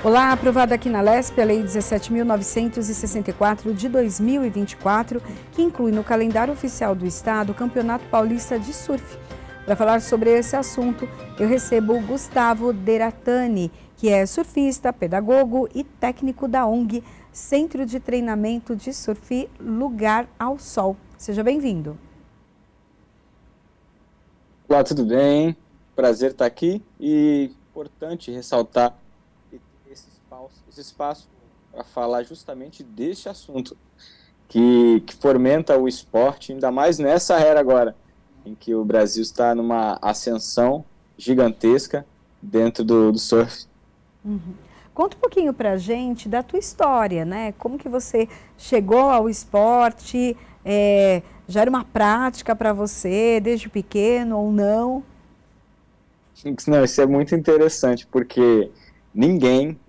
Olá, aprovada aqui na Lesp a Lei 17.964 de 2024, que inclui no calendário oficial do Estado o Campeonato Paulista de Surf. Para falar sobre esse assunto, eu recebo o Gustavo Deratani, que é surfista, pedagogo e técnico da ONG Centro de Treinamento de Surf Lugar ao Sol. Seja bem-vindo. Olá, tudo bem? Prazer estar aqui e importante ressaltar esse espaço para falar justamente deste assunto que fomenta o esporte, ainda mais nessa era agora, em que o Brasil está numa ascensão gigantesca dentro do surf. Conta um pouquinho pra gente da tua história, né? Como que você chegou ao esporte, já era uma prática para você desde pequeno ou não? Não, isso é muito interessante, porque ninguém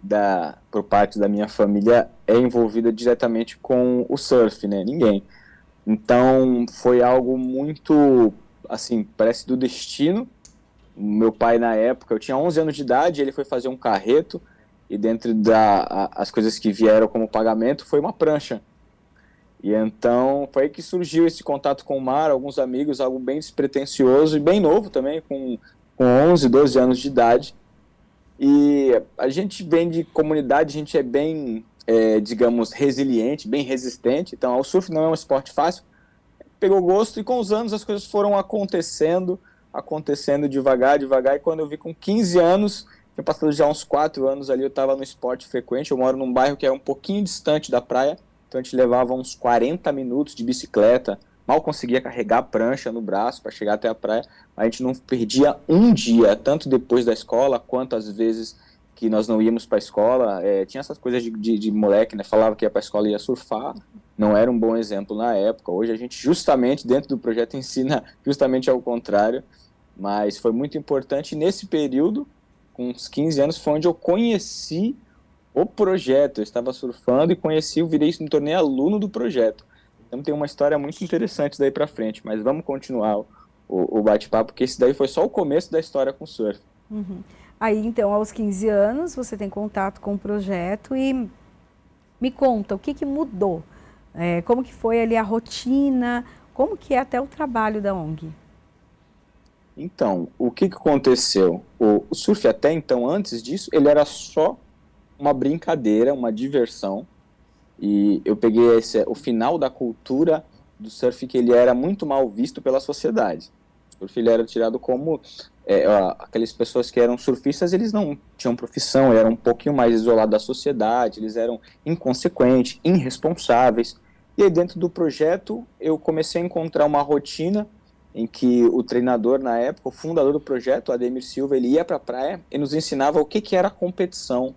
por parte da minha família é envolvida diretamente com o surf, né? Ninguém. Então, foi algo muito, assim, parece do destino. O meu pai, na época, eu tinha 11 anos de idade, ele foi fazer um carreto, e dentro as coisas que vieram como pagamento foi uma prancha. E então, foi aí que surgiu esse contato com o mar, alguns amigos, algo bem despretensioso e bem novo também, com 11, 12 anos de idade. E a gente vem de comunidade, a gente é bem, digamos, resiliente, bem resistente. Então, o surf não é um esporte fácil. Pegou gosto e com os anos as coisas foram acontecendo devagar, devagar. E quando eu vi com 15 anos, tinha passado já uns 4 anos ali, eu estava no esporte frequente. Eu moro num bairro que é um pouquinho distante da praia, então a gente levava uns 40 minutos de bicicleta. Mal conseguia carregar a prancha no braço para chegar até a praia. A gente não perdia um dia, tanto depois da escola, quanto às vezes que nós não íamos para a escola. Tinha essas coisas de moleque, né? Falava que ia para a escola e ia surfar. Não era um bom exemplo na época. Hoje a gente justamente, dentro do projeto, ensina justamente ao contrário. Mas foi muito importante. Nesse período, com uns 15 anos, foi onde eu conheci o projeto. Eu estava surfando e me tornei aluno do projeto. Então tem uma história muito interessante daí para frente, mas vamos continuar o bate-papo, porque esse daí foi só o começo da história com o surf. Aí, então, aos 15 anos, você tem contato com o projeto e me conta, o que mudou? Como que foi ali a rotina? Como que é até o trabalho da ONG? Então, o que aconteceu? O surf até então, antes disso, ele era só uma brincadeira, uma diversão. E eu peguei o final da cultura do surf, que ele era muito mal visto pela sociedade. O surf ele era tirado como aquelas pessoas que eram surfistas, eles não tinham profissão, eram um pouquinho mais isolados da sociedade, eles eram inconsequentes, irresponsáveis. E aí dentro do projeto eu comecei a encontrar uma rotina em que o treinador na época, o fundador do projeto, Ademir Silva, ele ia para a praia e nos ensinava o que era competição,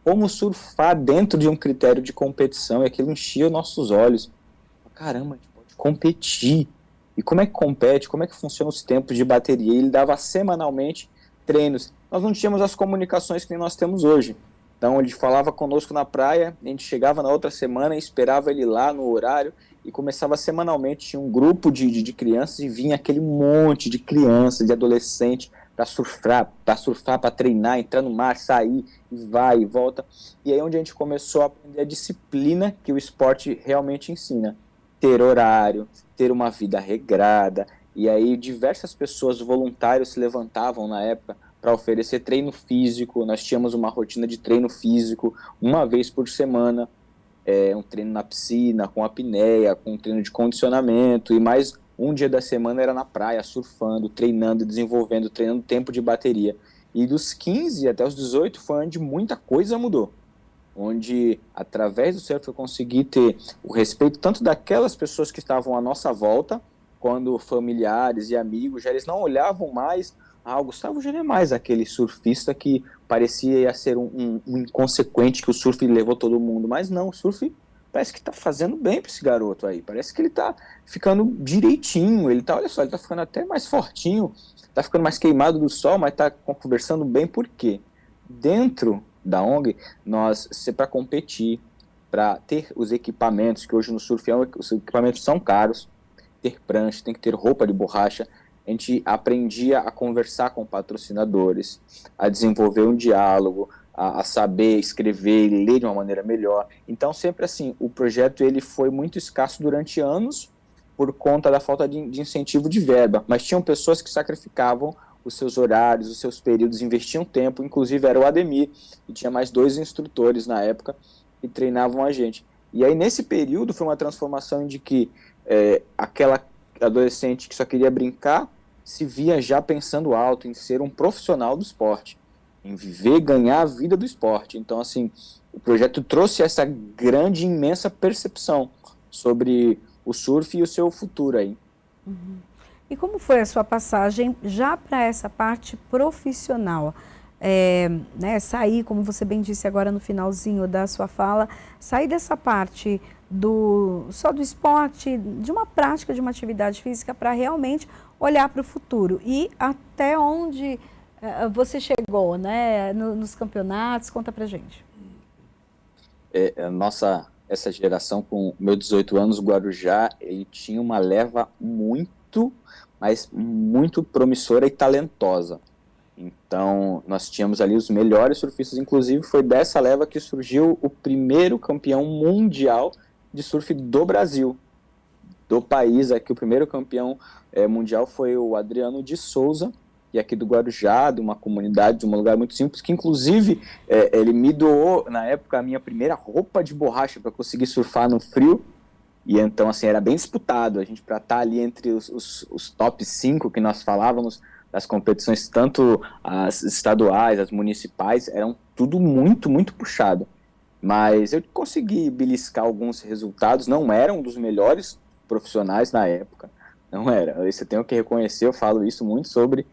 como surfar dentro de um critério de competição, e aquilo enchia os nossos olhos. Caramba, a gente pode competir. E como é que compete? Como é que funcionam os tempos de bateria? Ele dava semanalmente treinos. Nós não tínhamos as comunicações que nem nós temos hoje. Então ele falava conosco na praia, a gente chegava na outra semana e esperava ele lá no horário, e começava semanalmente, tinha um grupo de crianças e vinha aquele monte de crianças, de adolescentes, para surfar, para treinar, entrar no mar, sair, e vai e volta. E aí é onde a gente começou a aprender a disciplina que o esporte realmente ensina. Ter horário, ter uma vida regrada. E aí diversas pessoas, voluntários, se levantavam na época para oferecer treino físico. Nós tínhamos uma rotina de treino físico uma vez por semana, um treino na piscina, com apneia, com um treino de condicionamento, e mais um dia da semana era na praia, surfando, treinando, desenvolvendo, treinando tempo de bateria. E dos 15 até os 18 foi onde muita coisa mudou. Onde, através do surf, eu consegui ter o respeito tanto daquelas pessoas que estavam à nossa volta, quando familiares e amigos, já eles não olhavam mais, o Gustavo já não é mais aquele surfista que parecia ser um inconsequente, que o surf levou todo mundo. Mas não, o surf parece que está fazendo bem para esse garoto aí. Parece que ele está ficando direitinho. Olha só, ele está ficando até mais fortinho, está ficando mais queimado do sol, mas está conversando bem. Por quê? Dentro da ONG, nós, para competir, para ter os equipamentos, que hoje no surf os equipamentos são caros, ter prancha, tem que ter roupa de borracha, a gente aprendia a conversar com patrocinadores, a desenvolver um diálogo, a saber escrever e ler de uma maneira melhor. Então, sempre assim, o projeto ele foi muito escasso durante anos por conta da falta de incentivo de verba, mas tinham pessoas que sacrificavam os seus horários, os seus períodos, investiam tempo, inclusive era o Ademir, e tinha mais 2 instrutores na época que treinavam a gente. E aí, nesse período, foi uma transformação de que aquela adolescente que só queria brincar se via já pensando alto em ser um profissional do esporte, em viver, ganhar a vida do esporte. Então, assim, o projeto trouxe essa grande, imensa percepção sobre o surf e o seu futuro aí. Uhum. E como foi a sua passagem já para essa parte profissional? Né, sair, como você bem disse agora no finalzinho da sua fala, sair dessa parte só do esporte, de uma prática, de uma atividade física, para realmente olhar para o futuro. E até onde você chegou, né, nos campeonatos? Conta pra gente. Essa geração com meus 18 anos, o Guarujá, ele tinha uma leva muito, mas muito promissora e talentosa. Então, nós tínhamos ali os melhores surfistas, inclusive foi dessa leva que surgiu o primeiro campeão mundial de surf do Brasil, do país. Aqui o primeiro campeão mundial foi o Adriano de Souza, e aqui do Guarujá, de uma comunidade, de um lugar muito simples, que inclusive ele me doou, na época, a minha primeira roupa de borracha para conseguir surfar no frio, e então, assim, era bem disputado, a gente para estar ali entre os top 5 que nós falávamos, das competições, tanto as estaduais, as municipais, eram tudo muito, muito puxado. Mas eu consegui beliscar alguns resultados, não eram dos melhores profissionais na época, não era. Isso eu tenho que reconhecer, eu falo isso muito sobre,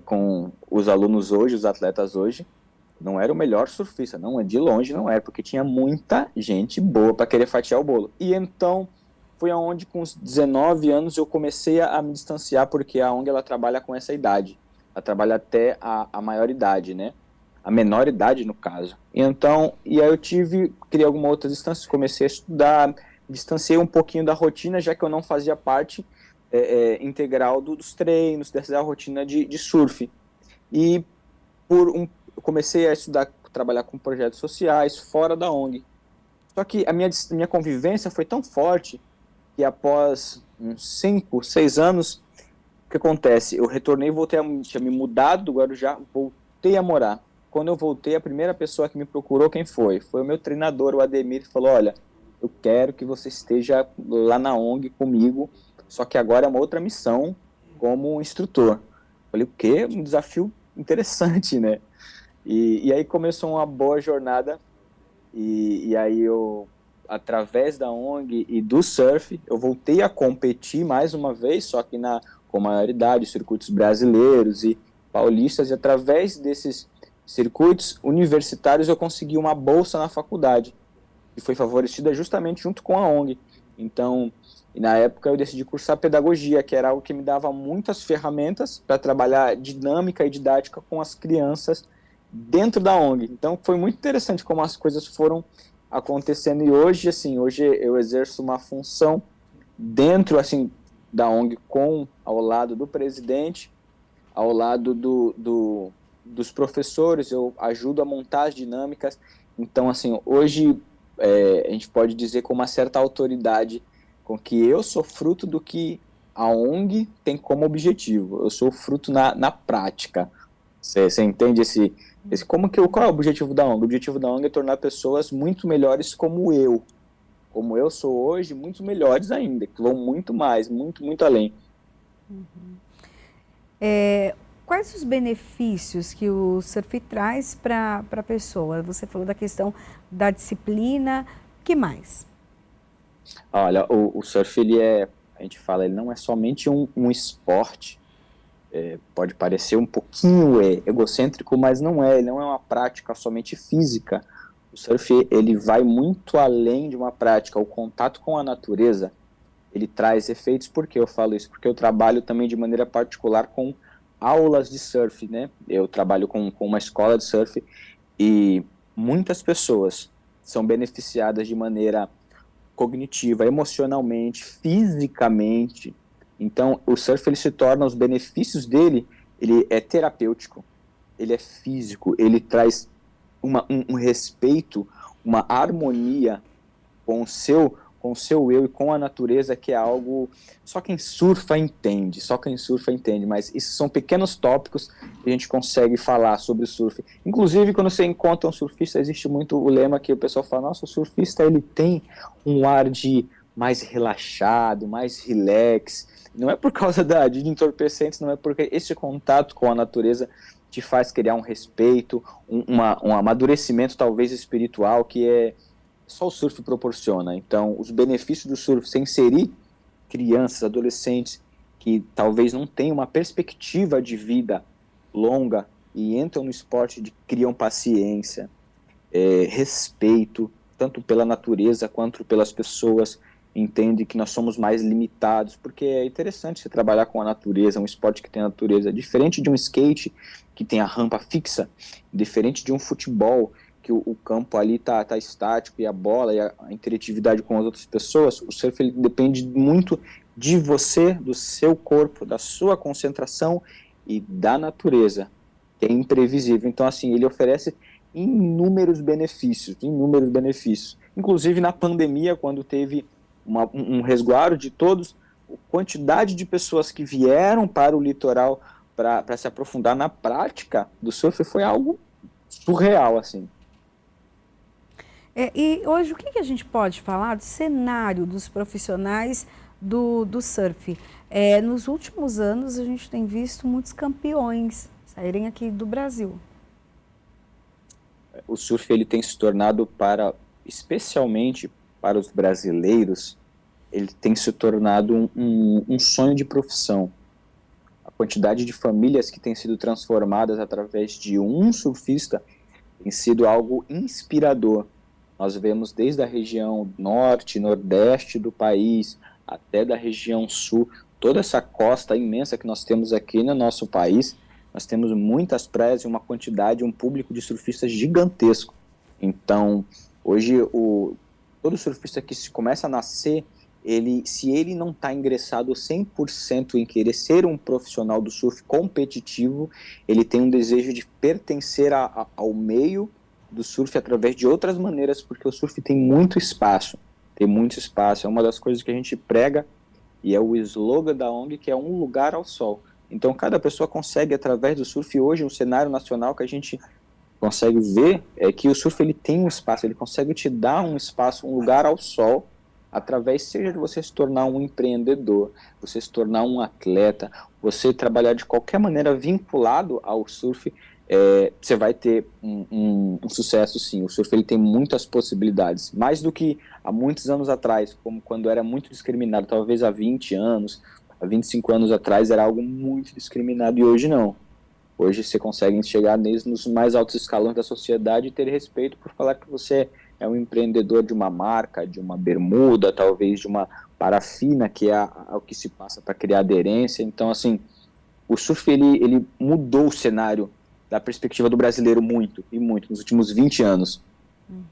com os alunos hoje, os atletas hoje, não era o melhor surfista, não, de longe não era, porque tinha muita gente boa para querer fatiar o bolo. E então, foi aonde com os 19 anos eu comecei a me distanciar, porque a ONG ela trabalha com essa idade, ela trabalha até a maior idade, né? A menor idade, no caso. Então, e aí criei alguma outra distância, comecei a estudar, distanciei um pouquinho da rotina, já que eu não fazia parte integral dos treinos, dessa rotina de surf. E comecei a estudar, trabalhar com projetos sociais fora da ONG. Só que a minha convivência foi tão forte que após uns 5, 6 anos, o que acontece? Eu retornei, tinha me mudado do Guarujá, voltei a morar. Quando eu voltei, a primeira pessoa que me procurou, quem foi? Foi o meu treinador, o Ademir, que falou, olha, eu quero que você esteja lá na ONG comigo, só que agora é uma outra missão como instrutor. Falei, o quê? Um desafio interessante, né? E aí começou uma boa jornada, e aí eu, através da ONG e do surf, eu voltei a competir mais uma vez, só que com maioridade, circuitos brasileiros e paulistas, e através desses circuitos universitários eu consegui uma bolsa na faculdade, que foi favorecida justamente junto com a ONG. Então, na época eu decidi cursar pedagogia, que era algo que me dava muitas ferramentas para trabalhar dinâmica e didática com as crianças dentro da ONG. Então, foi muito interessante como as coisas foram acontecendo, e hoje eu exerço uma função dentro, assim, da ONG, ao lado do presidente, ao lado dos professores, eu ajudo a montar as dinâmicas. Então, assim, hoje a gente pode dizer com uma certa autoridade com que eu sou fruto do que a ONG tem como objetivo. Eu sou fruto na prática. Você entende qual é o objetivo da ONG? O objetivo da ONG é tornar pessoas muito melhores como eu sou hoje, muito melhores ainda, que vão muito mais, muito, muito além. Uhum. Quais os benefícios que o surf traz para a pessoa? Você falou da questão da disciplina, o que mais? Olha, o surf, a gente fala, ele não é somente um esporte, pode parecer um pouquinho egocêntrico, mas não é, ele não é uma prática somente física. O surf, ele vai muito além de uma prática. O contato com a natureza, ele traz efeitos. Por que eu falo isso? Porque eu trabalho também de maneira particular com aulas de surf, né? Eu trabalho com uma escola de surf e muitas pessoas são beneficiadas de maneira cognitiva, emocionalmente, fisicamente. Então, o surf, ele se torna, os benefícios dele, ele é terapêutico, ele é físico, ele traz um respeito, uma harmonia com o seu eu e com a natureza, que é algo só quem surfa entende, mas esses são pequenos tópicos que a gente consegue falar sobre o surf. Inclusive, quando você encontra um surfista, existe muito o lema que o pessoal fala, nossa, o surfista ele tem um ar de mais relaxado, mais relax. Não é por causa de entorpecentes, não é porque esse contato com a natureza te faz criar um respeito, um amadurecimento talvez espiritual que só o surf proporciona. Então, os benefícios do surf, sem inserir crianças, adolescentes, que talvez não tenham uma perspectiva de vida longa e entram no esporte criam paciência, respeito, tanto pela natureza quanto pelas pessoas, entende que nós somos mais limitados, porque é interessante você trabalhar com a natureza, um esporte que tem a natureza, diferente de um skate, que tem a rampa fixa, diferente de um futebol, que o campo ali tá estático, e a bola e a interatividade com as outras pessoas. O surf ele depende muito de você, do seu corpo, da sua concentração e da natureza, que é imprevisível. Então, assim, ele oferece inúmeros benefícios. Inclusive, na pandemia, quando teve um resguardo de todos, a quantidade de pessoas que vieram para o litoral para se aprofundar na prática do surf foi algo surreal, assim. E hoje, o que a gente pode falar do cenário dos profissionais do surf? Nos últimos anos, a gente tem visto muitos campeões saírem aqui do Brasil. O surf ele tem se tornado, especialmente para os brasileiros, ele tem se tornado um sonho de profissão. A quantidade de famílias que têm sido transformadas através de um surfista tem sido algo inspirador. Nós vemos desde a região norte, nordeste do país, até da região sul, toda essa costa imensa que nós temos aqui no nosso país. Nós temos muitas praias e uma quantidade, um público de surfistas gigantesco. Então, hoje, todo surfista que se começa a nascer, se ele não está ingressado 100% em querer ser um profissional do surf competitivo, ele tem um desejo de pertencer ao meio do surf através de outras maneiras, porque o surf tem muito espaço, é uma das coisas que a gente prega, e é o slogan da ONG, que é um lugar ao sol. Então cada pessoa consegue, através do surf, hoje um cenário nacional que a gente consegue ver, é que o surf ele tem um espaço, ele consegue te dar um espaço, um lugar ao sol, através, seja de você se tornar um empreendedor, você se tornar um atleta, você trabalhar de qualquer maneira vinculado ao surf, você vai ter um sucesso, sim. O surf ele tem muitas possibilidades, mais do que há muitos anos atrás, como quando era muito discriminado, talvez há 20 anos, há 25 anos atrás era algo muito discriminado, e hoje não. Hoje você consegue chegar nos mais altos escalões da sociedade e ter respeito por falar que você é um empreendedor de uma marca, de uma bermuda, talvez de uma parafina, que é o que se passa para criar aderência. Então, assim, o surf ele mudou o cenário da perspectiva do brasileiro muito, nos últimos 20 anos. Uhum.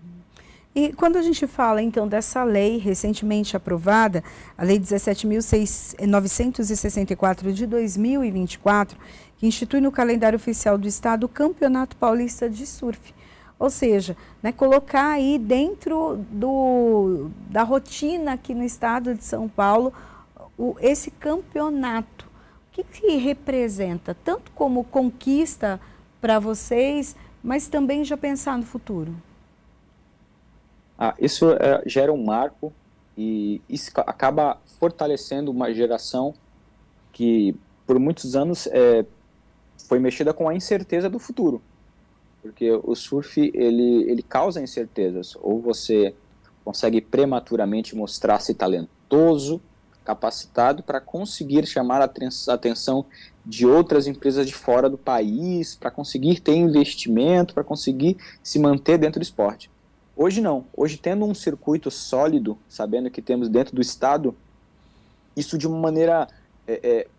E quando a gente fala, então, dessa lei recentemente aprovada, a Lei 17.964 de 2024, que institui no calendário oficial do Estado o Campeonato Paulista de Surf. Ou seja, né, colocar aí dentro da rotina aqui no estado de São Paulo esse campeonato. O que representa, tanto como conquista para vocês, mas também já pensar no futuro? Isso gera um marco e isso acaba fortalecendo uma geração que por muitos anos foi mexida com a incerteza do futuro. Porque o surf, ele causa incertezas. Ou você consegue prematuramente mostrar-se talentoso, capacitado para conseguir chamar a atenção de outras empresas de fora do país, para conseguir ter investimento, para conseguir se manter dentro do esporte. Hoje não. Hoje, tendo um circuito sólido, sabendo que temos dentro do estado, isso de uma maneira,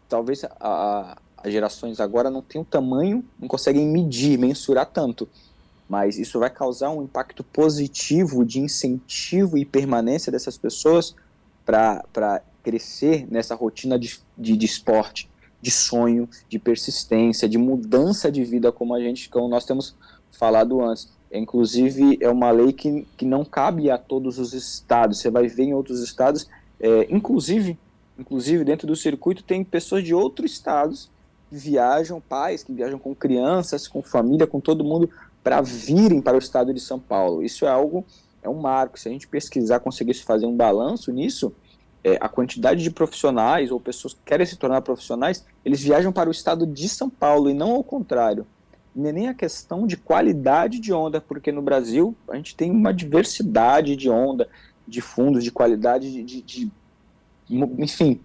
talvez as gerações agora não têm o tamanho, não conseguem medir, mensurar tanto, mas isso vai causar um impacto positivo de incentivo e permanência dessas pessoas para crescer nessa rotina de esporte, de sonho, de persistência, de mudança de vida, como nós temos falado antes. Inclusive, é uma lei que não cabe a todos os estados. Você vai ver em outros estados, inclusive dentro do circuito, tem pessoas de outros estados que viajam, pais que viajam com crianças, com família, com todo mundo, para virem para o estado de São Paulo. Isso é um marco. Se a gente pesquisar, conseguisse fazer um balanço nisso, a quantidade de profissionais ou pessoas que querem se tornar profissionais, eles viajam para o estado de São Paulo e não ao contrário. Não é nem a questão de qualidade de onda, porque no Brasil a gente tem uma diversidade de onda, de fundos, de qualidade, enfim.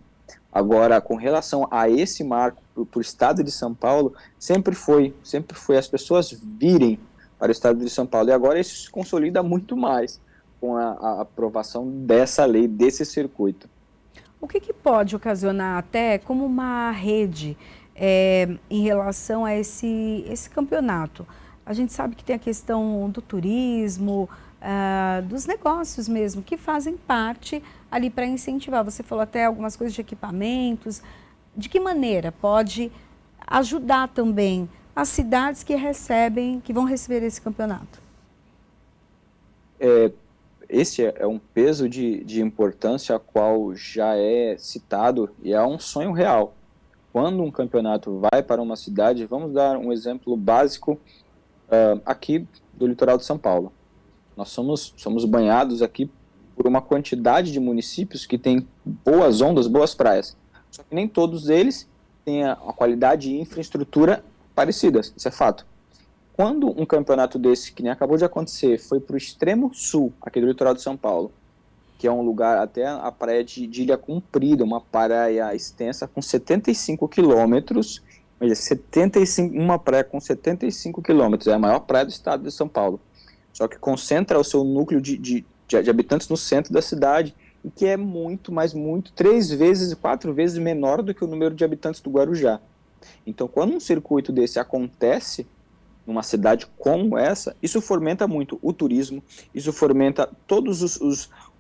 Agora, com relação a esse marco para o estado de São Paulo, sempre foi as pessoas virem para o estado de São Paulo. E agora isso se consolida muito mais com a aprovação dessa lei, desse circuito. O que pode ocasionar até como uma rede em relação a esse campeonato? A gente sabe que tem a questão do turismo, dos negócios mesmo, que fazem parte ali para incentivar. Você falou até algumas coisas de equipamentos. De que maneira pode ajudar também as cidades que vão receber esse campeonato? Esse é um peso de importância a qual já é citado e é um sonho real. Quando um campeonato vai para uma cidade, vamos dar um exemplo básico aqui do litoral de São Paulo. Nós somos banhados aqui por uma quantidade de municípios que tem boas ondas, boas praias. Só que nem todos eles têm a qualidade e infraestrutura parecidas, isso é fato. Quando um campeonato desse, que nem acabou de acontecer, foi para o extremo sul, aqui do litoral de São Paulo, que é um lugar, até a praia de Ilha Comprida, uma praia extensa com 75 quilômetros, uma praia com 75 quilômetros, é a maior praia do estado de São Paulo. Só que concentra o seu núcleo de habitantes no centro da cidade, e que é muito, mas muito, 3 vezes, 4 vezes menor do que o número de habitantes do Guarujá. Então, quando um circuito desse acontece numa cidade como essa, isso fomenta muito o turismo, isso fomenta todos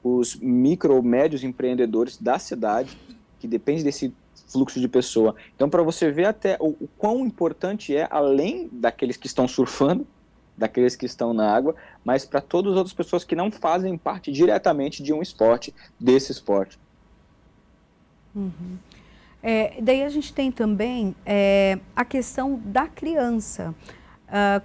os micro ou médios empreendedores da cidade, que depende desse fluxo de pessoa. Então, para você ver até o quão importante é, além daqueles que estão surfando, daqueles que estão na água, mas para todas as outras pessoas que não fazem parte diretamente de um esporte, desse esporte. Uhum. Daí a gente tem também a questão da criança.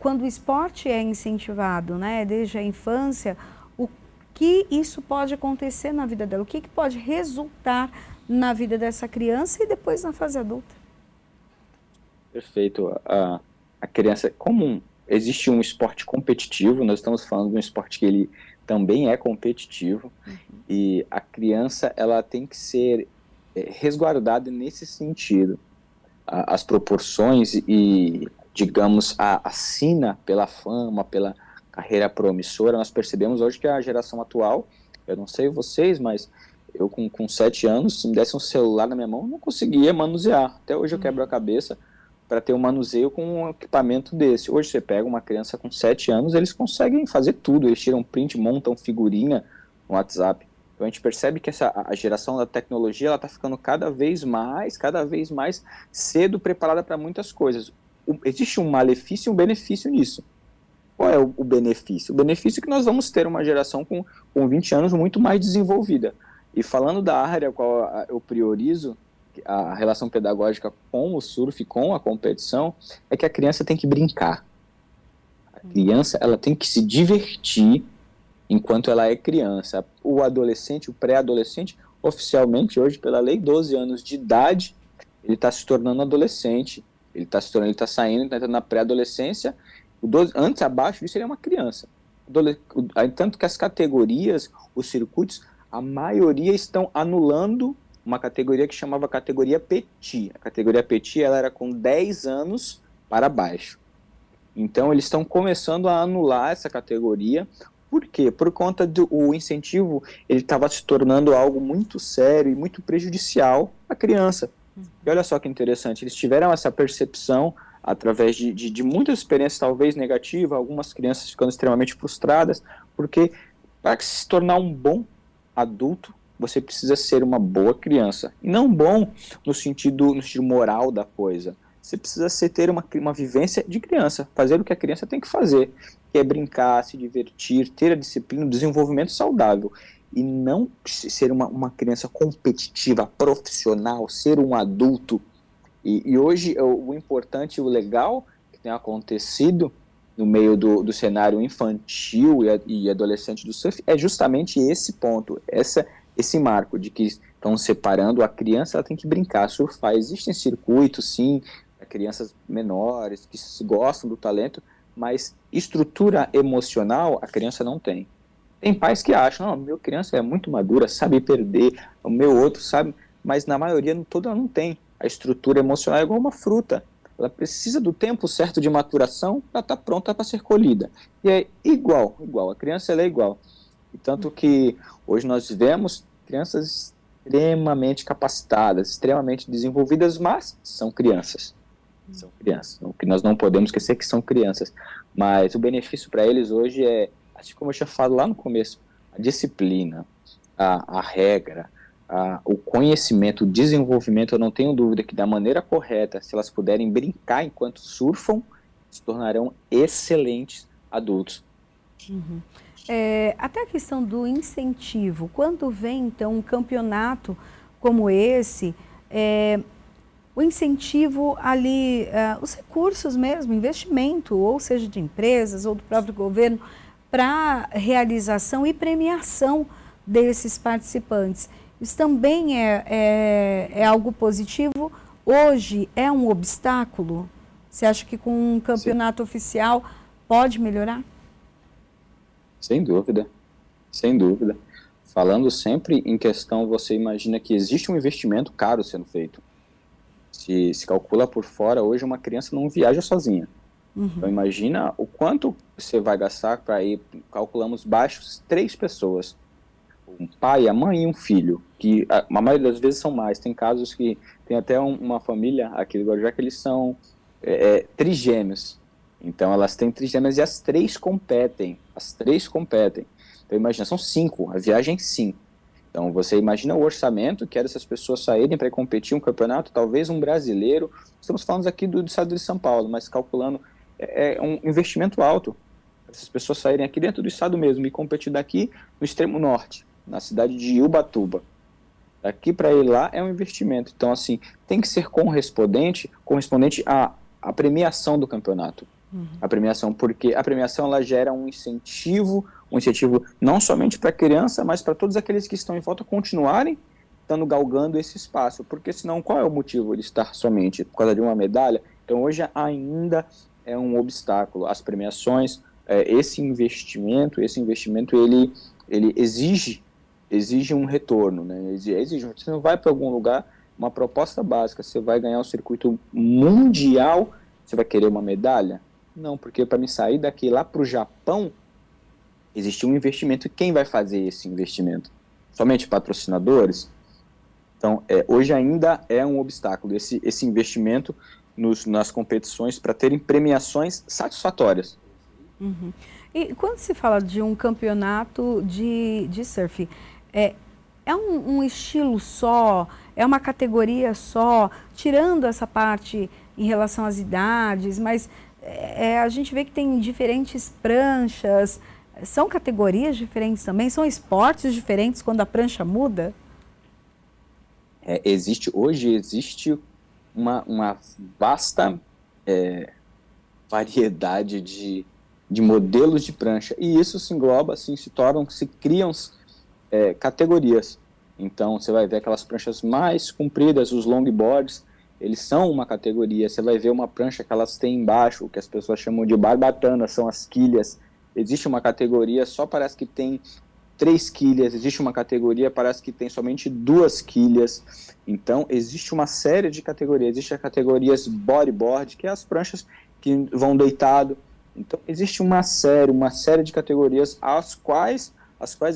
Quando o esporte é incentivado, né, desde a infância, o que isso pode acontecer na vida dela? O que pode resultar na vida dessa criança e depois na fase adulta? Perfeito. A criança é comum. Existe um esporte competitivo, nós estamos falando de um esporte que ele também é competitivo, e a criança ela tem que ser resguardada nesse sentido. As proporções e, digamos, a sina pela fama, pela carreira promissora, nós percebemos hoje que a geração atual, eu não sei vocês, mas eu com 7 anos, se me desse um celular na minha mão, eu não conseguia manusear. Até hoje eu quebro a cabeça para ter um manuseio com um equipamento desse. Hoje você pega uma criança com 7 anos, eles conseguem fazer tudo, eles tiram print, montam figurinha no WhatsApp. Então a gente percebe que a geração da tecnologia ela está ficando cada vez mais cedo preparada para muitas coisas. Existe um malefício e um benefício nisso. Qual é o benefício? O benefício é que nós vamos ter uma geração com 20 anos muito mais desenvolvida. E falando da área a qual eu priorizo, a relação pedagógica com o surf, com a competição, é que a criança tem que brincar. A criança ela tem que se divertir enquanto ela é criança. O adolescente, o pré-adolescente, oficialmente hoje pela lei, 12 anos de idade, ele está se tornando adolescente, ele está saindo, está entrando na pré-adolescência, antes, abaixo disso, ele é uma criança. Tanto que as categorias, os circuitos, a maioria estão anulando uma categoria que chamava categoria Petit. A categoria Petit ela era com 10 anos para baixo. Então, eles estão começando a anular essa categoria. Por quê? Por conta do incentivo, ele estava se tornando algo muito sério e muito prejudicial à criança. E olha só que interessante, eles tiveram essa percepção através de muitas experiências talvez negativas, algumas crianças ficando extremamente frustradas, porque para se tornar um bom adulto, você precisa ser uma boa criança. E não bom no sentido moral da coisa. você precisa ter uma vivência de criança, fazer o que a criança tem que fazer, que é brincar, se divertir, ter a disciplina, o desenvolvimento saudável, e não ser uma criança competitiva, profissional, ser um adulto. E hoje o importante e o legal que tem acontecido no meio do cenário infantil e adolescente do surf é justamente esse ponto, esse marco de que estão separando a criança, ela tem que brincar, surfar. Existem circuitos, sim, para crianças menores que gostam do talento, mas estrutura emocional a criança não tem. Tem pais que acham, não, meu criança é muito madura, sabe perder, o meu outro sabe, mas na maioria toda não tem. A estrutura emocional é igual uma fruta. Ela precisa do tempo certo de maturação para estar pronta para ser colhida. E é igual, a criança ela é igual. E tanto que hoje nós vemos crianças extremamente capacitadas, extremamente desenvolvidas, mas são crianças. São crianças. O que nós não podemos esquecer é que são crianças. Mas o benefício para eles hoje é, assim como eu tinha falado lá no começo, a disciplina, a regra, o conhecimento, o desenvolvimento. Eu não tenho dúvida que da maneira correta, se elas puderem brincar enquanto surfam, se tornarão excelentes adultos. Uhum. Até a questão do incentivo, quando vem então um campeonato como esse, o incentivo ali, os recursos mesmo, investimento, ou seja de empresas ou do próprio governo, para realização e premiação desses participantes. Isso também é algo positivo. Hoje é um obstáculo? Você acha que com um campeonato oficial pode melhorar? Sem dúvida, sem dúvida. Falando sempre em questão, você imagina que existe um investimento caro sendo feito. Se calcula por fora, hoje uma criança não viaja sozinha. Uhum. Então imagina o quanto você vai gastar para ir, calculamos baixos, 3 pessoas. Um pai, a mãe e um filho, que a maioria das vezes são mais. Tem casos que tem até uma família aqui do Guarujá que eles são trigêmeos. Então elas têm trigêmeas e as 3 competem. Então imagina, são 5, a viagem 5. Então você imagina o orçamento que era essas pessoas saírem para competir um campeonato, talvez um brasileiro. Estamos falando aqui do estado de São Paulo, mas calculando, é um investimento alto. Essas pessoas saírem aqui dentro do estado mesmo e competir daqui no extremo norte, na cidade de Ubatuba. Daqui para ir lá é um investimento. Então, assim, tem que ser correspondente à premiação do campeonato. Uhum. A premiação, porque a premiação ela gera um incentivo não somente para a criança, mas para todos aqueles que estão em volta continuarem estando galgando esse espaço. Porque senão, qual é o motivo de estar somente por causa de uma medalha? Então, hoje ainda é um obstáculo. As premiações, esse investimento ele exige um retorno, né? Você não vai para algum lugar, uma proposta básica, você vai ganhar um circuito mundial, você vai querer uma medalha? Não, porque para me sair daqui lá para o Japão, existe um investimento. E quem vai fazer esse investimento? Somente patrocinadores? Então, hoje ainda é um obstáculo esse investimento nas competições para terem premiações satisfatórias. Uhum. E quando se fala de um campeonato de surf, é um estilo só, é uma categoria só, tirando essa parte em relação às idades, mas a gente vê que tem diferentes pranchas, são categorias diferentes também, são esportes diferentes quando a prancha muda? Hoje existe uma vasta variedade de modelos de prancha, e isso se engloba, assim, se criam categorias. Então você vai ver aquelas pranchas mais compridas, os longboards, eles são uma categoria. Você vai ver uma prancha que elas têm embaixo, que as pessoas chamam de barbatana, são as quilhas. Existe uma categoria, só parece que tem 3 quilhas, existe uma categoria, parece que tem somente 2 quilhas. Então existe uma série de categorias. Existe a categorias bodyboard, que é as pranchas que vão deitado. Então existe uma série de categorias as quais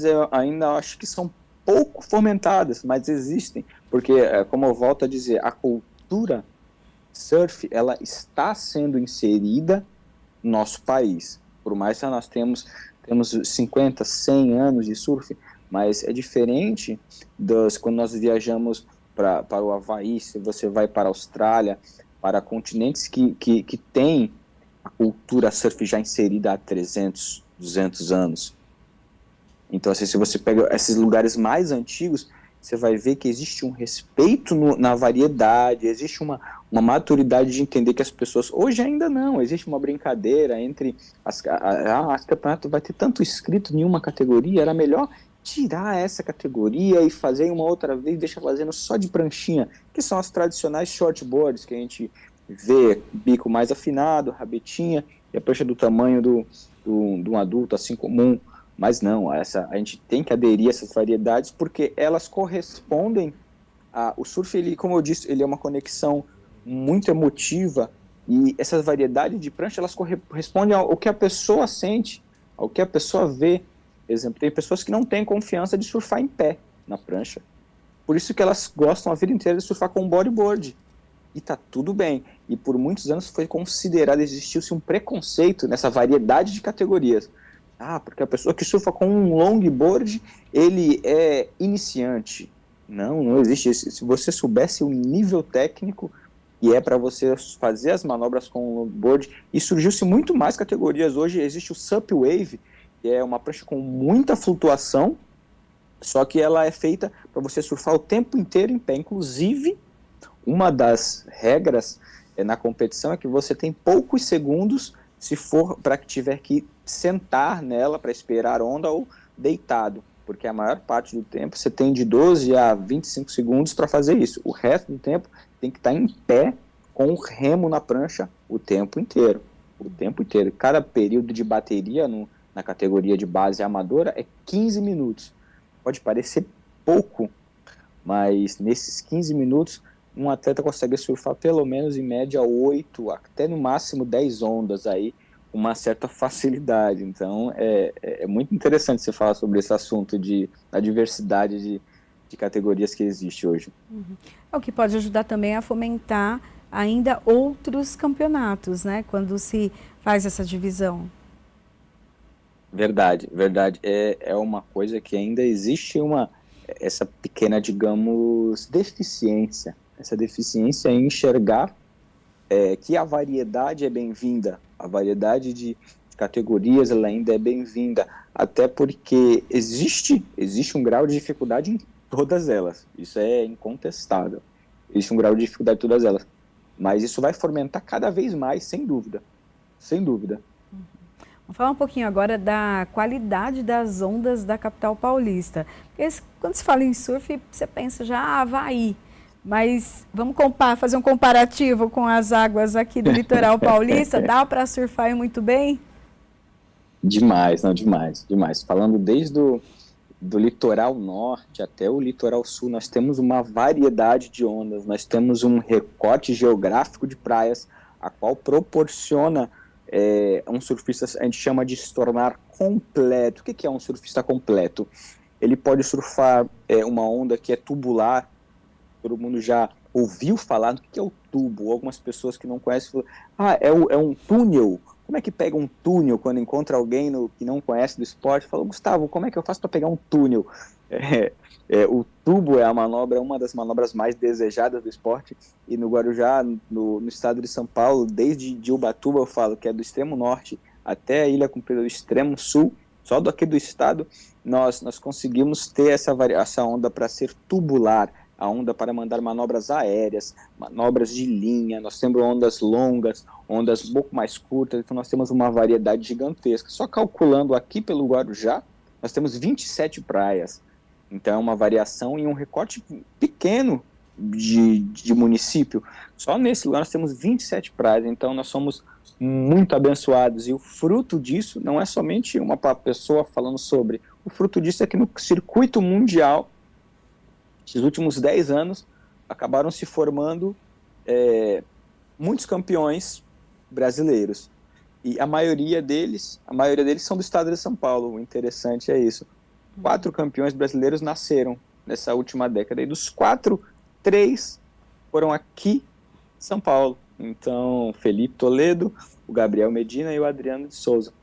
eu ainda acho que são pouco fomentadas, mas existem, porque, como eu volto a dizer, a cultura surf, ela está sendo inserida no nosso país. Por mais que nós temos 50, 100 anos de surf, mas é diferente quando nós viajamos para o Havaí, se você vai para a Austrália, para continentes que têm a cultura surf já inserida há 300, 200 anos. Então, assim, se você pega esses lugares mais antigos, você vai ver que existe um respeito na variedade, existe uma maturidade de entender que as pessoas... Hoje ainda não, existe uma brincadeira entre... As campeonatos vai ter tanto inscrito em uma categoria, era melhor tirar essa categoria e fazer uma outra vez, deixa fazendo só de pranchinha, que são as tradicionais shortboards, que a gente vê bico mais afinado, rabetinha, e a prancha do tamanho de um adulto, assim, comum. Mas não, a gente tem que aderir a essas variedades porque elas correspondem o surf, ele, como eu disse, ele é uma conexão muito emotiva e essas variedades de prancha, elas correspondem ao que a pessoa sente, ao que a pessoa vê. Por exemplo, tem pessoas que não têm confiança de surfar em pé na prancha. Por isso que elas gostam a vida inteira de surfar com bodyboard. E tá tudo bem. E por muitos anos foi considerado, existiu-se um preconceito nessa variedade de categorias. Porque a pessoa que surfa com um longboard, ele é iniciante. Não existe isso. Se você soubesse o nível técnico que é para você fazer as manobras com o longboard, e surgiu-se muito mais categorias. Hoje existe o Sup Wave, que é uma prancha com muita flutuação, só que ela é feita para você surfar o tempo inteiro em pé. Inclusive, uma das regras na competição é que você tem poucos segundos se for para que tiver que sentar nela para esperar onda ou deitado, porque a maior parte do tempo você tem de 12 a 25 segundos para fazer isso. O resto do tempo tem que estar em pé com o remo na prancha o tempo inteiro. O tempo inteiro. Cada período de bateria na categoria de base amadora é 15 minutos. Pode parecer pouco, mas nesses 15 minutos um atleta consegue surfar pelo menos em média 8, até no máximo 10 ondas aí, com uma certa facilidade. Então é muito interessante você falar sobre esse assunto da diversidade de categorias que existe hoje. Uhum. É o que pode ajudar também a fomentar ainda outros campeonatos, né? Quando se faz essa divisão. Verdade. É uma coisa que ainda existe essa pequena, digamos, deficiência. Essa deficiência em enxergar que a variedade é bem-vinda, a variedade de categorias ela ainda é bem-vinda, até porque existe um grau de dificuldade em todas elas, isso é incontestável, existe um grau de dificuldade em todas elas, mas isso vai fomentar cada vez mais, sem dúvida, sem dúvida. Vamos falar um pouquinho agora da qualidade das ondas da capital paulista, porque quando se fala em surf, você pensa já Havaí, mas vamos fazer um comparativo com as águas aqui do litoral paulista, dá para surfar muito bem? Demais. Falando desde do litoral norte até o litoral sul, nós temos uma variedade de ondas, nós temos um recorte geográfico de praias, a qual proporciona um surfista, a gente chama de se tornar completo. O que é um surfista completo? Ele pode surfar uma onda que é tubular. Todo mundo já ouviu falar do que é o tubo. Algumas pessoas que não conhecem falam, é um túnel. Como é que pega um túnel quando encontra alguém que não conhece do esporte? Fala, Gustavo, como é que eu faço para pegar um túnel? O tubo é uma das manobras mais desejadas do esporte. E no Guarujá, no estado de São Paulo, desde Ubatuba, eu falo que é do extremo norte até a Ilha Comprida do extremo sul, só daqui do estado, nós conseguimos ter essa onda para ser tubular, a onda para mandar manobras aéreas, manobras de linha, nós temos ondas longas, ondas um pouco mais curtas, então nós temos uma variedade gigantesca. Só calculando aqui pelo Guarujá, nós temos 27 praias, então é uma variação em um recorte pequeno de município. Só nesse lugar nós temos 27 praias, então nós somos muito abençoados, e o fruto disso não é somente uma pessoa falando sobre, o fruto disso é que no circuito mundial, esses últimos 10 anos, acabaram se formando muitos campeões brasileiros. E a maioria deles são do estado de São Paulo. O interessante é isso. 4 campeões brasileiros nasceram nessa última década. E dos 4, 3 foram aqui em São Paulo. Então, Felipe Toledo, o Gabriel Medina e o Adriano de Souza.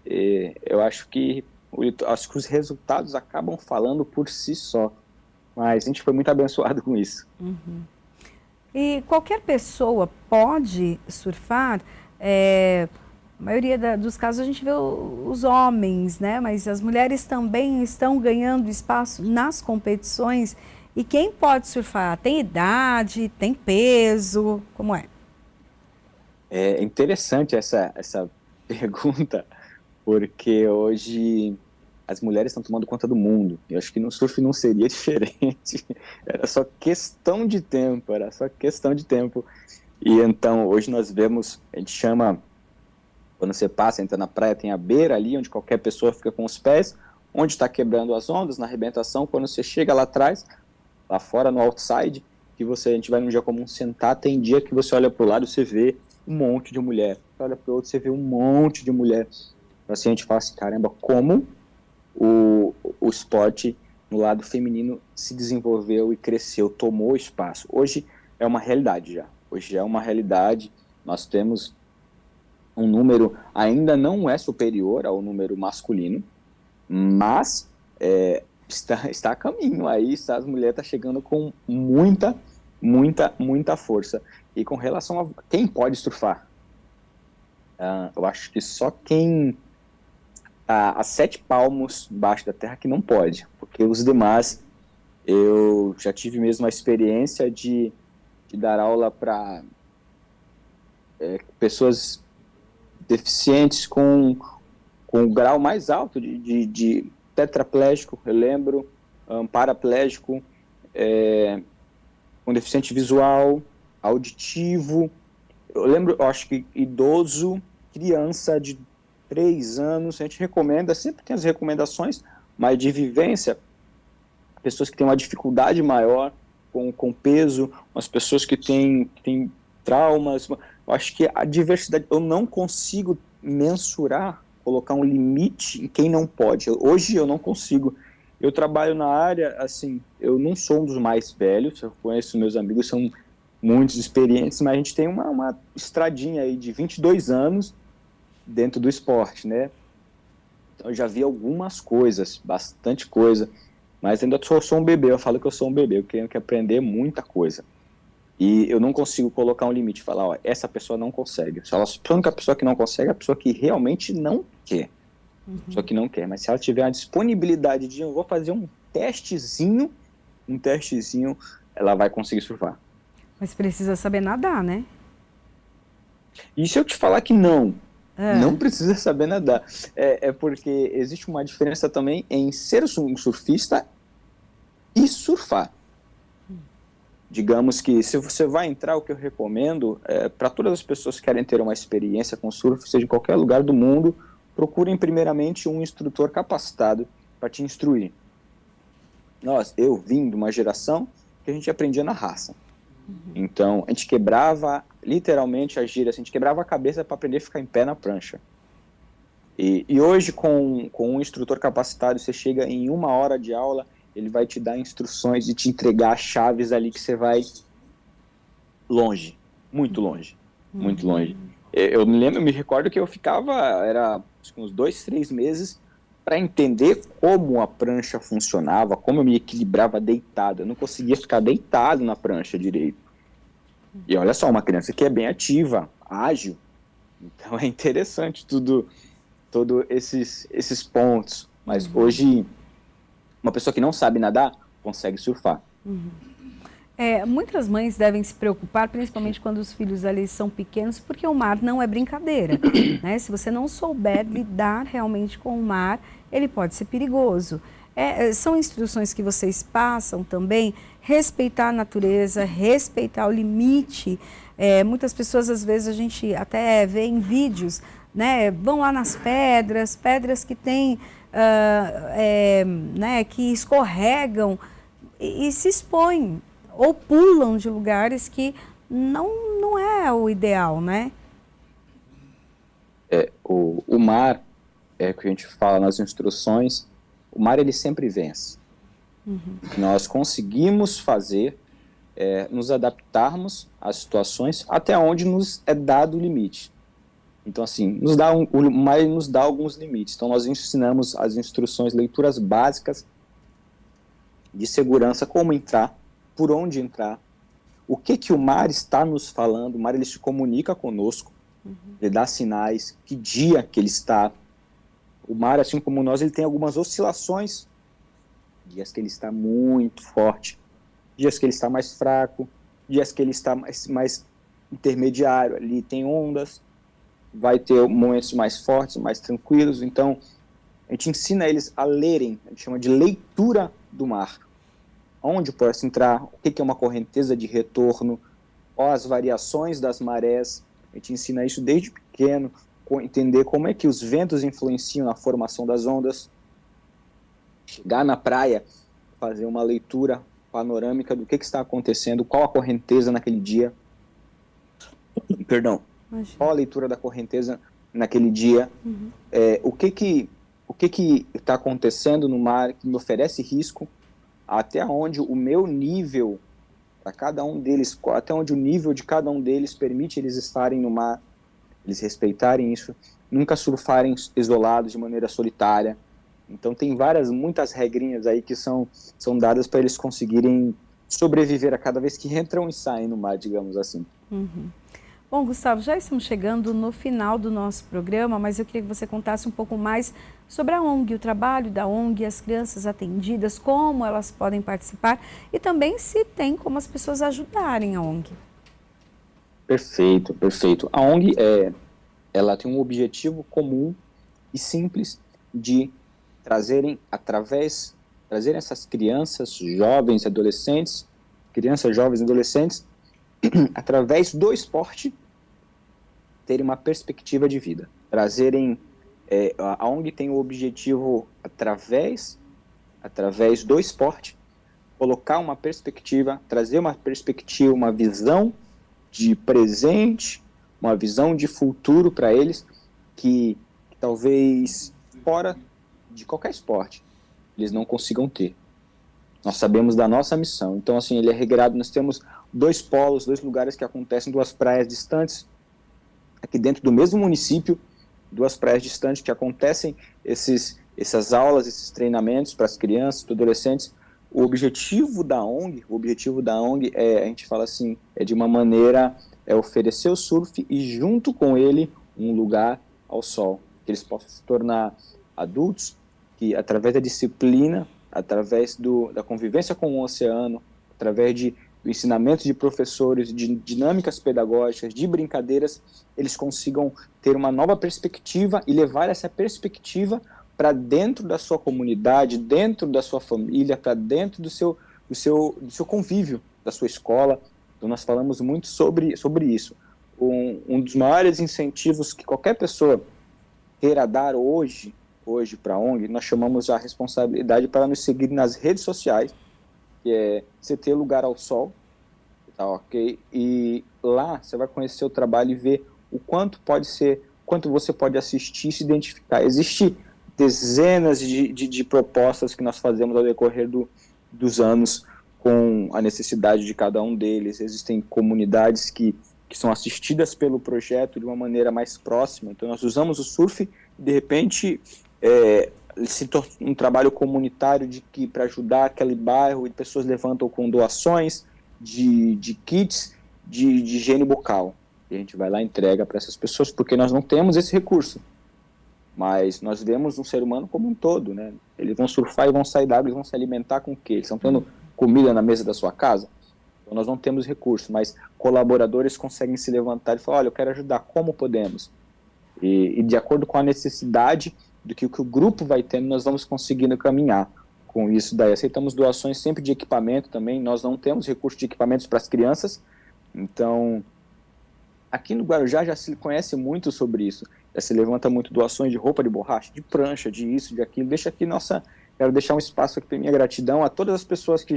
Eu acho que os resultados acabam falando por si só. Mas a gente foi muito abençoado com isso. Uhum. E qualquer pessoa pode surfar? A maioria dos casos a gente vê os homens, né? Mas as mulheres também estão ganhando espaço nas competições. E quem pode surfar? Tem idade, tem peso, como é? É interessante essa pergunta, porque hoje as mulheres estão tomando conta do mundo. Eu acho que no surf não seria diferente. Era só questão de tempo, era só questão de tempo. E então, hoje nós vemos, a gente chama, quando você passa, entra na praia, tem a beira ali, onde qualquer pessoa fica com os pés, onde está quebrando as ondas, na arrebentação. Quando você chega lá atrás, lá fora, no outside, a gente vai num dia comum sentar, tem dia que você olha para o lado e você vê um monte de mulher. Você olha para o outro, você vê um monte de mulher. Então, assim, a gente fala assim, caramba, como o esporte no lado feminino se desenvolveu e cresceu, tomou espaço. Hoje é uma realidade já. Hoje é uma realidade. Nós temos um número, ainda não é superior ao número masculino, mas está a caminho aí, as mulheres estão chegando com muita força. E com relação a quem pode surfar, eu acho que só quem a 7 palmos embaixo da terra que não pode, porque os demais, eu já tive mesmo a experiência de dar aula para pessoas deficientes com o grau mais alto de tetraplégico, eu lembro, paraplégico, com deficiente visual, auditivo, eu lembro, eu acho que idoso, criança de 3 anos, a gente recomenda, sempre tem as recomendações, mas de vivência, pessoas que têm uma dificuldade maior com peso, as pessoas que têm traumas, eu acho que a diversidade, eu não consigo mensurar, colocar um limite em quem não pode. Hoje eu não consigo. Eu trabalho na área, assim, eu não sou um dos mais velhos, eu conheço meus amigos, são muitos experientes, mas a gente tem uma estradinha aí de 22 anos dentro do esporte, né? Então eu já vi algumas coisas, bastante coisa, mas ainda sou um bebê, eu falo que eu sou um bebê, eu tenho que aprender muita coisa. E eu não consigo colocar um limite, falar, ó, essa pessoa não consegue. A única pessoa que não consegue é a pessoa que realmente não quer. Só que não quer, mas se ela tiver a disponibilidade de eu vou fazer um testezinho, ela vai conseguir surfar. Mas precisa saber nadar, né? E se eu te falar que não precisa saber nadar, é porque existe uma diferença também em ser um surfista e surfar. Digamos que se você vai entrar, o que eu recomendo para todas as pessoas que querem ter uma experiência com surf, seja em qualquer lugar do mundo, procurem primeiramente um instrutor capacitado para te instruir. Eu vim de uma geração que a gente aprendia na raça. Então, a gente quebrava literalmente as gírias, a gente quebrava a cabeça para aprender a ficar em pé na prancha. E hoje, com um instrutor capacitado, você chega em 1 hora de aula, ele vai te dar instruções e te entregar chaves ali que você vai longe, muito longe, muito longe. Eu me recordo que eu ficava, era uns 2, 3 meses para entender como a prancha funcionava, como eu me equilibrava deitado. Eu não conseguia ficar deitado na prancha direito. E olha só, uma criança que é bem ativa, ágil. Então é interessante todos esses pontos. Mas hoje, uma pessoa que não sabe nadar, consegue surfar. Muitas mães devem se preocupar, principalmente quando os filhos ali são pequenos, porque o mar não é brincadeira, né? Se você não souber lidar realmente com o mar, ele pode ser perigoso. São instruções que vocês passam também, respeitar a natureza, respeitar o limite. Muitas pessoas, às vezes, a gente até vê em vídeos, né? Vão lá nas pedras que tem, né? Que escorregam e se expõem. Ou pulam de lugares que não é o ideal, né? O mar, que a gente fala nas instruções, o mar ele sempre vence. Nós conseguimos fazer, nos adaptarmos às situações até onde nos é dado o limite. Então, assim, o mar nos dá alguns limites. Então, nós ensinamos as instruções, leituras básicas de segurança, como entrar, por onde entrar, o que o mar está nos falando. O mar, ele se comunica conosco, ele dá sinais, que dia que ele está. O mar, assim como nós, ele tem algumas oscilações, dias que ele está muito forte, dias que ele está mais fraco, dias que ele está mais intermediário, ali tem ondas, vai ter momentos mais fortes, mais tranquilos. Então, a gente ensina eles a lerem, a gente chama de leitura do mar. Onde pode entrar, o que é uma correnteza de retorno, as variações das marés. A gente ensina isso desde pequeno, entender como é que os ventos influenciam na formação das ondas. Chegar na praia, fazer uma leitura panorâmica do que está acontecendo, qual a correnteza naquele dia. Perdão. Imagina. Qual a leitura da correnteza naquele dia. O que está acontecendo no mar que me oferece risco, até onde o meu nível, para cada um deles, até onde o nível de cada um deles permite eles estarem no mar, eles respeitarem isso, nunca surfarem isolados de maneira solitária. Então tem muitas regrinhas aí que são dadas para eles conseguirem sobreviver a cada vez que entram e saem no mar, digamos assim. Bom, Gustavo, já estamos chegando no final do nosso programa, mas eu queria que você contasse um pouco mais sobre a ONG, o trabalho da ONG, as crianças atendidas, como elas podem participar e também se tem como as pessoas ajudarem a ONG. Perfeito, perfeito. A ONG, ela tem um objetivo comum e simples de trazerem essas crianças, jovens, adolescentes, através do esporte, terem uma perspectiva de vida. A ONG tem o objetivo, através do esporte, colocar uma perspectiva, trazer uma perspectiva, uma visão de presente, uma visão de futuro para eles, que talvez fora de qualquer esporte eles não consigam ter. Nós sabemos da nossa missão. Então, assim, ele é regrado. Nós temos 2 polos, 2 lugares que acontecem, 2 praias distantes, aqui dentro do mesmo município, 2 praias distantes que acontecem essas aulas, esses treinamentos para as crianças, para os adolescentes. O objetivo da ONG a gente fala assim, de uma maneira, oferecer o surf e junto com ele um lugar ao sol, que eles possam se tornar adultos que, através da disciplina, através da convivência com o oceano, através do ensinamento de professores, de dinâmicas pedagógicas, de brincadeiras, eles consigam ter uma nova perspectiva e levar essa perspectiva para dentro da sua comunidade, dentro da sua família, para dentro do seu convívio, da sua escola. Então nós falamos muito sobre isso. Um dos maiores incentivos que qualquer pessoa queira dar hoje para a ONG, nós chamamos a responsabilidade para nos seguir nas redes sociais, que é você ter lugar ao sol, tá ok? E lá você vai conhecer o trabalho e ver o quanto você pode assistir, se identificar. Existem dezenas de propostas que nós fazemos ao decorrer dos anos com a necessidade de cada um deles. Existem comunidades que são assistidas pelo projeto de uma maneira mais próxima. Então nós usamos o surf e de repente se torna um trabalho comunitário para ajudar aquele bairro, e pessoas levantam com doações de kits de higiene bucal. E a gente vai lá e entrega para essas pessoas, porque nós não temos esse recurso. Mas nós vemos um ser humano como um todo, né? Eles vão surfar e vão sair d'água, eles vão se alimentar com o quê? Eles estão tendo comida na mesa da sua casa? Então nós não temos recurso, mas colaboradores conseguem se levantar e falar, olha, eu quero ajudar, como podemos? E de acordo com a necessidade do que o grupo vai tendo, nós vamos conseguindo caminhar com isso daí. Aceitamos doações sempre de equipamento também, nós não temos recurso de equipamentos para as crianças, então aqui no Guarujá já se conhece muito sobre isso, já se levanta muito doações de roupa de borracha, de prancha, de isso, de aquilo. Quero deixar um espaço aqui para minha gratidão a todas as pessoas que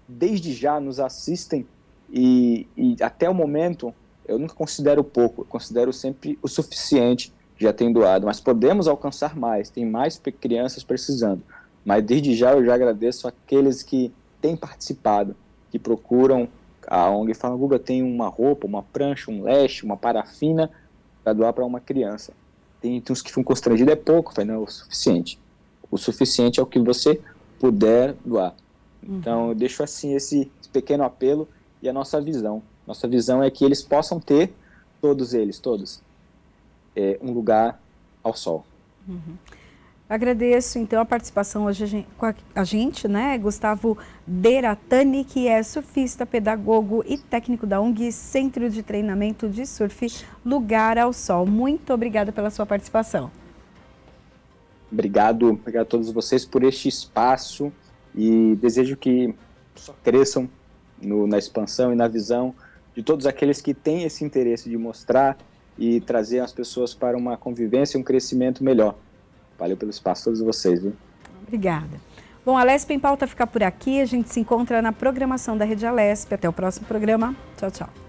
desde já nos assistem e até o momento eu nunca considero pouco, eu considero sempre o suficiente que já tem doado, mas podemos alcançar mais, tem mais crianças precisando, mas desde já eu já agradeço aqueles que têm participado, que procuram a ONG e falam, Guga, tem uma roupa, uma prancha, um leste, uma parafina para doar para uma criança. Tem uns que ficam constrangidos, é pouco, não é o suficiente. O suficiente é o que você puder doar. Então eu deixo assim esse pequeno apelo e a nossa visão. Nossa visão é que eles possam ter, todos, um lugar ao sol. Agradeço, então, a participação hoje com a gente, né? Gustavo Deratani, que é surfista, pedagogo e técnico da ONG Centro de Treinamento de Surf Lugar ao Sol. Muito obrigada pela sua participação. Obrigado a todos vocês por este espaço e desejo que só cresçam na expansão e na visão de todos aqueles que têm esse interesse de mostrar e trazer as pessoas para uma convivência e um crescimento melhor. Valeu pelo espaço, todos vocês, viu? Obrigada. Bom, a Alesp em Pauta fica por aqui. A gente se encontra na programação da Rede Alesp. Até o próximo programa. Tchau, tchau.